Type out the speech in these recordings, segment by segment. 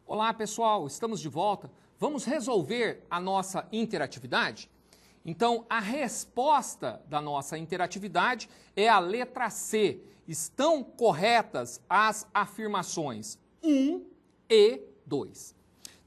Olá pessoal, estamos de volta. Vamos resolver a nossa interatividade? Então, a resposta da nossa interatividade é a letra C. Estão corretas as afirmações 1 e 2.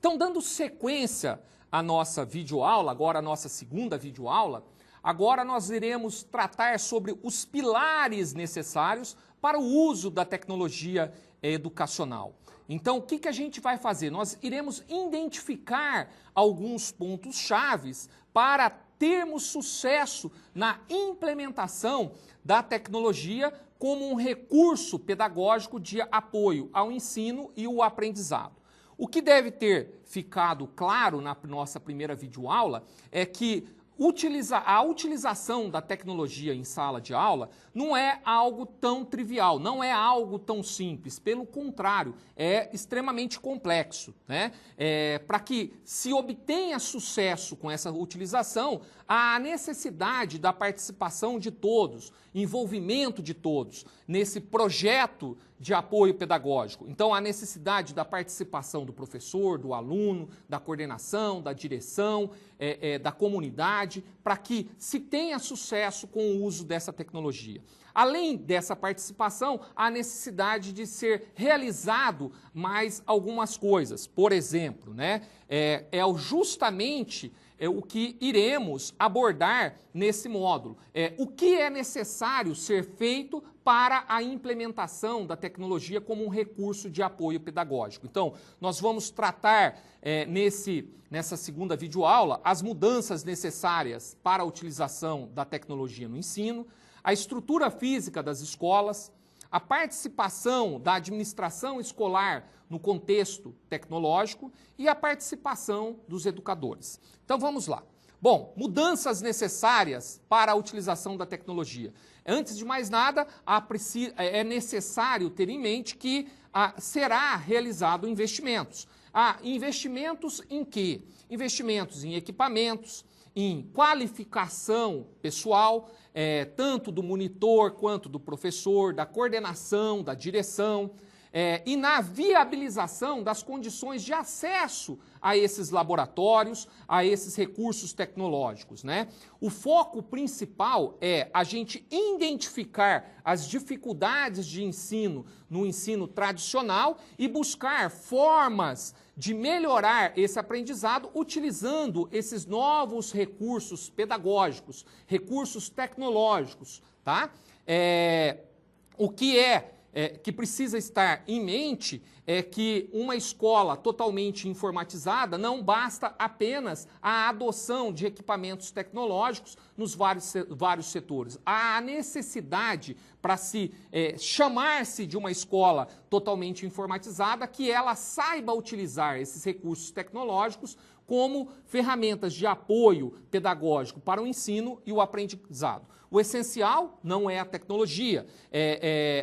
Então, dando sequência à nossa videoaula, agora a nossa segunda videoaula, agora nós iremos tratar sobre os pilares necessários para o uso da tecnologia educacional. Então, o que a gente vai fazer? Nós iremos identificar alguns pontos chaves para termos sucesso na implementação da tecnologia como um recurso pedagógico de apoio ao ensino e o aprendizado. O que deve ter ficado claro na nossa primeira videoaula é que a utilização da tecnologia em sala de aula não é algo tão trivial, não é algo tão simples, pelo contrário, é extremamente complexo, né? Para que se obtenha sucesso com essa utilização, há a necessidade da participação de todos, envolvimento de todos nesse projeto de apoio pedagógico. Então, a necessidade da participação do professor, do aluno, da coordenação, da direção, da comunidade, para que se tenha sucesso com o uso dessa tecnologia. Além dessa participação, há necessidade de ser realizado mais algumas coisas. Por exemplo, né, justamente o que iremos abordar nesse módulo. O que é necessário ser feito para a implementação da tecnologia como um recurso de apoio pedagógico. Então, nós vamos tratar nessa segunda videoaula as mudanças necessárias para a utilização da tecnologia no ensino, a estrutura física das escolas, a participação da administração escolar no contexto tecnológico e a participação dos educadores. Então vamos lá. Bom, mudanças necessárias para a utilização da tecnologia. Antes de mais nada, é necessário ter em mente que será realizado investimentos. Investimentos em quê? Investimentos em equipamentos, em qualificação pessoal, tanto do monitor quanto do professor, da coordenação, da direção, e na viabilização das condições de acesso a esses laboratórios, a esses recursos tecnológicos, né? O foco principal é a gente identificar as dificuldades de ensino no ensino tradicional e buscar formas de melhorar esse aprendizado utilizando esses novos recursos pedagógicos, recursos tecnológicos, tá? O que precisa estar em mente é que uma escola totalmente informatizada não basta apenas a adoção de equipamentos tecnológicos nos vários setores. Há a necessidade para chamar-se de uma escola totalmente informatizada que ela saiba utilizar esses recursos tecnológicos como ferramentas de apoio pedagógico para o ensino e o aprendizado. O essencial não é a tecnologia.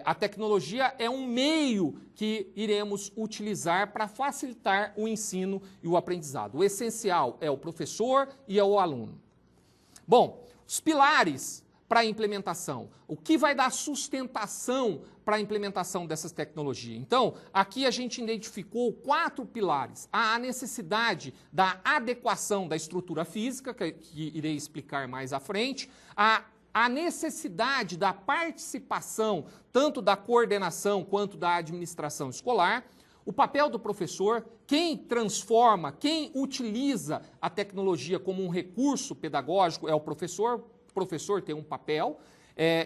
A tecnologia é um meio que iremos utilizar para facilitar o ensino e o aprendizado. O essencial é o professor e é o aluno. Bom, os pilares para a implementação. O que vai dar sustentação para a implementação dessas tecnologias? Então, aqui a gente identificou 4 pilares. Há a necessidade da adequação da estrutura física, que irei explicar mais à frente, a necessidade da participação tanto da coordenação quanto da administração escolar, o papel do professor, quem transforma, quem utiliza a tecnologia como um recurso pedagógico é o professor tem um papel,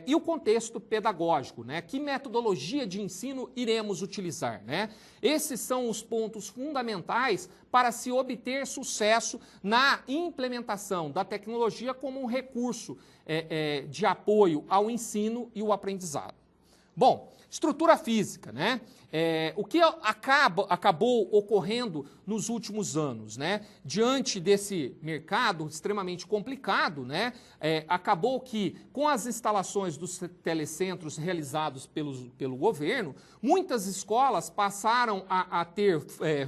e o contexto pedagógico, né? Que metodologia de ensino iremos utilizar, né? Esses são os pontos fundamentais para se obter sucesso na implementação da tecnologia como um recurso de apoio ao ensino e o aprendizado. Bom, estrutura física, né? O que acabou ocorrendo nos últimos anos, né? Diante desse mercado extremamente complicado, né? Acabou que com as instalações dos telecentros realizados pelo governo, muitas escolas passaram a ter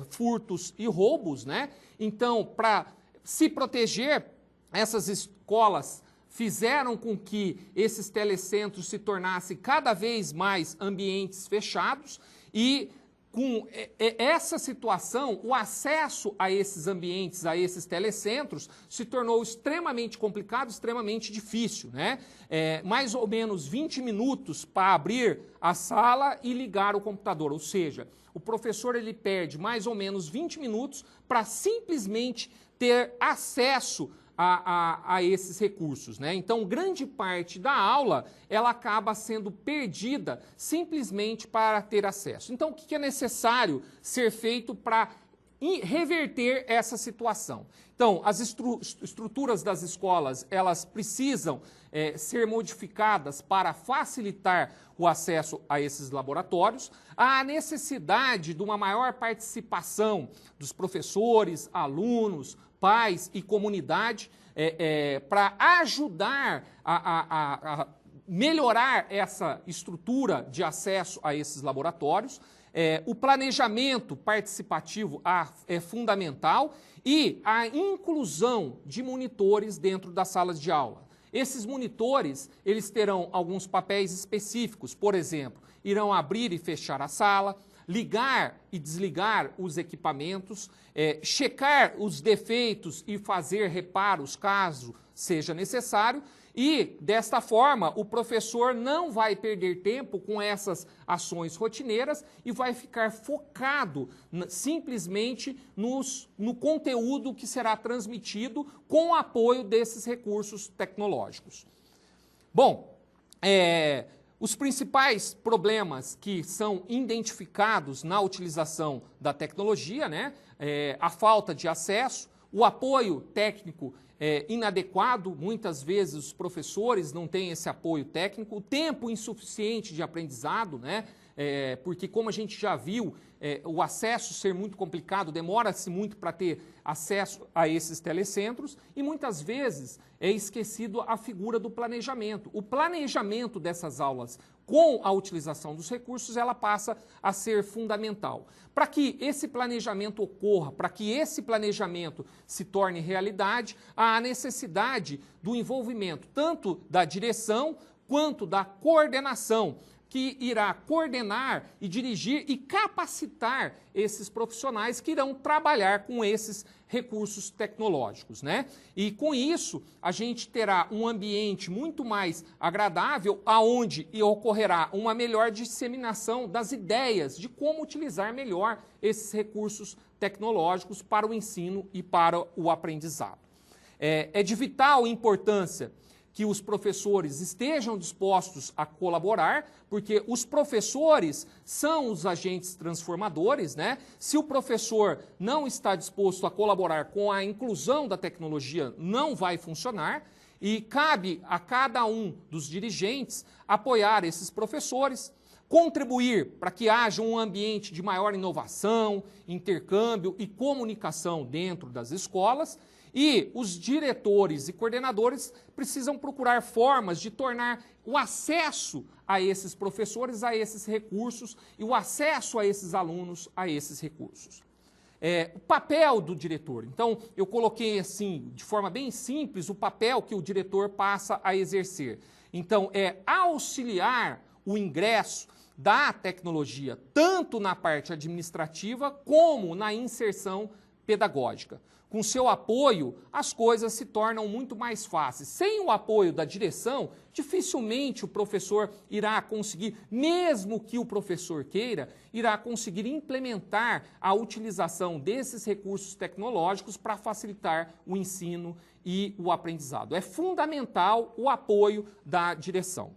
furtos e roubos, né? Então, para se proteger, essas escolas fizeram com que esses telecentros se tornassem cada vez mais ambientes fechados e com essa situação, o acesso a esses ambientes, a esses telecentros, se tornou extremamente complicado, extremamente difícil, né? Mais ou menos 20 minutos para abrir a sala e ligar o computador, ou seja, o professor ele perde mais ou menos 20 minutos para simplesmente ter acesso a esses recursos, né? Então, grande parte da aula, ela acaba sendo perdida simplesmente para ter acesso. Então, o que é necessário ser feito para reverter essa situação? Então, as estruturas das escolas, elas precisam ser modificadas para facilitar o acesso a esses laboratórios. Há a necessidade de uma maior participação dos professores, alunos, pais e comunidade para ajudar a melhorar essa estrutura de acesso a esses laboratórios. O planejamento participativo é fundamental e a inclusão de monitores dentro das salas de aula. Esses monitores, eles terão alguns papéis específicos, por exemplo, irão abrir e fechar a sala, ligar e desligar os equipamentos, checar os defeitos e fazer reparos caso seja necessário. E, desta forma, o professor não vai perder tempo com essas ações rotineiras e vai ficar focado simplesmente no conteúdo que será transmitido com o apoio desses recursos tecnológicos. Bom, os principais problemas que são identificados na utilização da tecnologia, né? A falta de acesso, o apoio técnico inadequado, muitas vezes os professores não têm esse apoio técnico, o tempo insuficiente de aprendizado, né? Porque como a gente já viu, o acesso ser muito complicado, demora-se muito para ter acesso a esses telecentros e muitas vezes é esquecido a figura do planejamento. O planejamento dessas aulas com a utilização dos recursos, ela passa a ser fundamental. Para que esse planejamento ocorra, para que esse planejamento se torne realidade, há a necessidade do envolvimento tanto da direção quanto da coordenação, que irá coordenar e dirigir e capacitar esses profissionais que irão trabalhar com esses recursos tecnológicos, né? E com isso, a gente terá um ambiente muito mais agradável, aonde ocorrerá uma melhor disseminação das ideias de como utilizar melhor esses recursos tecnológicos para o ensino e para o aprendizado. É de vital importância que os professores estejam dispostos a colaborar, porque os professores são os agentes transformadores, né? Se o professor não está disposto a colaborar com a inclusão da tecnologia, não vai funcionar, e cabe a cada um dos dirigentes apoiar esses professores, contribuir para que haja um ambiente de maior inovação, intercâmbio e comunicação dentro das escolas. E os diretores e coordenadores precisam procurar formas de tornar o acesso a esses professores, a esses recursos, e o acesso a esses alunos a esses recursos. O papel do diretor. Então, eu coloquei assim, de forma bem simples, o papel que o diretor passa a exercer. Então, é auxiliar o ingresso da tecnologia, tanto na parte administrativa como na inserção pedagógica. Com seu apoio, as coisas se tornam muito mais fáceis. Sem o apoio da direção, dificilmente o professor irá conseguir, mesmo que o professor queira, irá conseguir implementar a utilização desses recursos tecnológicos para facilitar o ensino e o aprendizado. É fundamental o apoio da direção.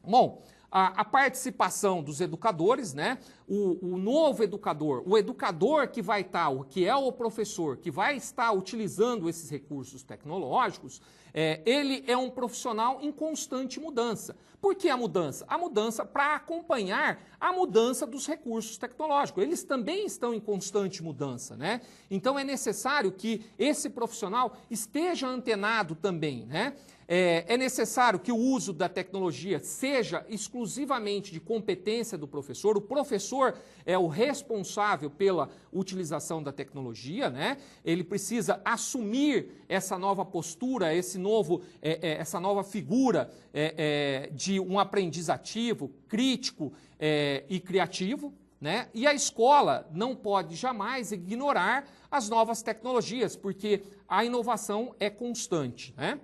Bom, a participação dos educadores, né? O novo educador, o educador que vai estar, que é o professor, que vai estar utilizando esses recursos tecnológicos, ele é um profissional em constante mudança. Por que a mudança? A mudança para acompanhar a mudança dos recursos tecnológicos. Eles também estão em constante mudança, né? Então é necessário que esse profissional esteja antenado também, né? É necessário que o uso da tecnologia seja exclusivamente de competência do professor. O professor é o responsável pela utilização da tecnologia, né? Ele precisa assumir essa nova postura, essa nova figura de um aprendiz ativo, crítico e criativo, né? E a escola não pode jamais ignorar as novas tecnologias, porque a inovação é constante, né?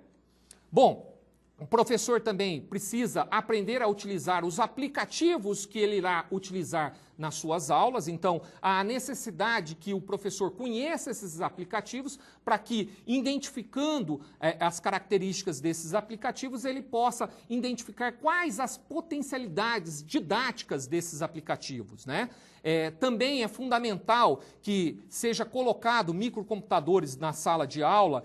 Bom, o professor também precisa aprender a utilizar os aplicativos que ele irá utilizar nas suas aulas. Então, há a necessidade que o professor conheça esses aplicativos para que, identificando as características desses aplicativos, ele possa identificar quais as potencialidades didáticas desses aplicativos, né? Também é fundamental que seja colocado microcomputadores na sala de aula,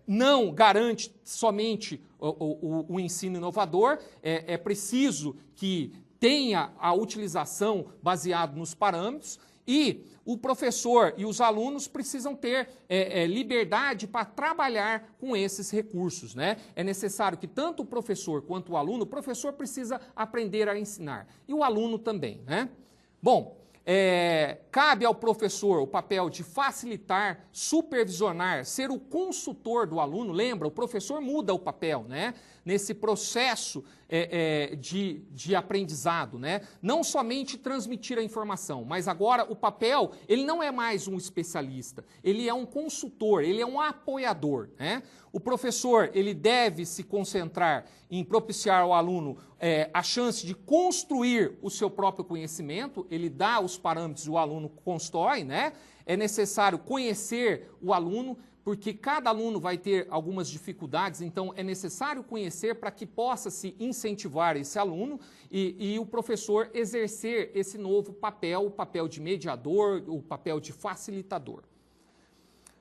não garante somente o ensino inovador, é preciso que tenha a utilização baseada nos parâmetros e o professor e os alunos precisam ter liberdade para trabalhar com esses recursos, né? É necessário que tanto o professor quanto o aluno, o professor precisa aprender a ensinar e o aluno também, né? Bom, cabe ao professor o papel de facilitar, supervisionar, ser o consultor do aluno. Lembra, o professor muda o papel, né? Nesse processo de aprendizado, né? Não somente transmitir a informação, mas agora o papel, ele não é mais um especialista, ele é um consultor, ele é um apoiador, né? O professor, ele deve se concentrar em propiciar ao aluno a chance de construir o seu próprio conhecimento, ele dá os parâmetros e o aluno constrói, né? É necessário conhecer o aluno, porque cada aluno vai ter algumas dificuldades, então é necessário conhecer para que possa se incentivar esse aluno e o professor exercer esse novo papel, o papel de mediador, o papel de facilitador.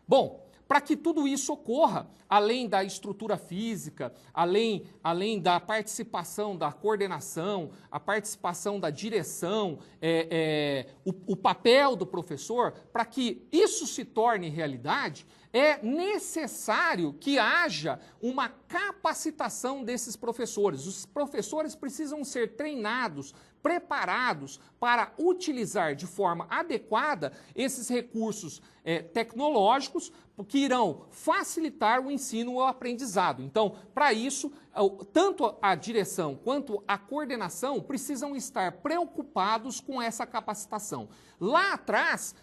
Bom, para que tudo isso ocorra, além da estrutura física, além da participação da coordenação, a participação da direção, o papel do professor, para que isso se torne realidade, é necessário que haja uma capacitação desses professores. Os professores precisam ser treinados, preparados para utilizar de forma adequada esses recursos tecnológicos que irão facilitar o ensino e o aprendizado. Então, para isso, tanto a direção quanto a coordenação precisam estar preocupados com essa capacitação. Lá atrás,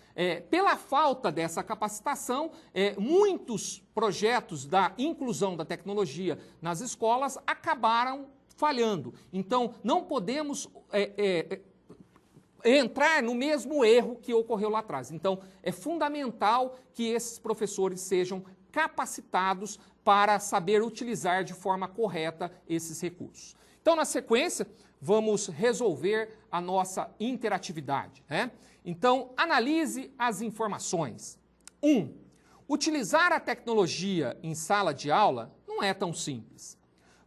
pela falta dessa capacitação, muitos projetos da inclusão da tecnologia nas escolas acabaram falhando. Então, não podemos entrar no mesmo erro que ocorreu lá atrás. Então, é fundamental que esses professores sejam capacitados para saber utilizar de forma correta esses recursos. Então, na sequência, vamos resolver a nossa interatividade, né? Então, analise as informações. 1. Utilizar a tecnologia em sala de aula não é tão simples.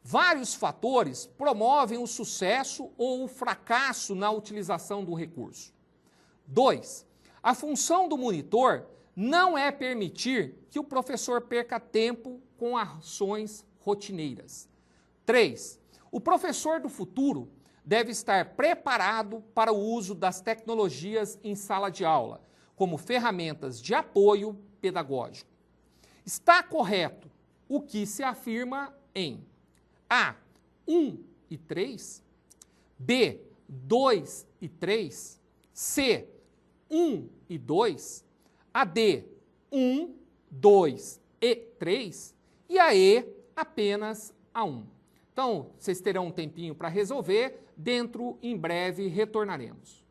Vários fatores promovem o sucesso ou o fracasso na utilização do recurso. 2. A função do monitor não é permitir que o professor perca tempo com ações rotineiras. 3. O professor do futuro deve estar preparado para o uso das tecnologias em sala de aula, como ferramentas de apoio pedagógico. Está correto o que se afirma em A, 1 e 3, B, 2 e 3, C, 1 e 2, a D, 1, 2 e 3 e a E, apenas a 1. Então, vocês terão um tempinho para resolver, em breve retornaremos.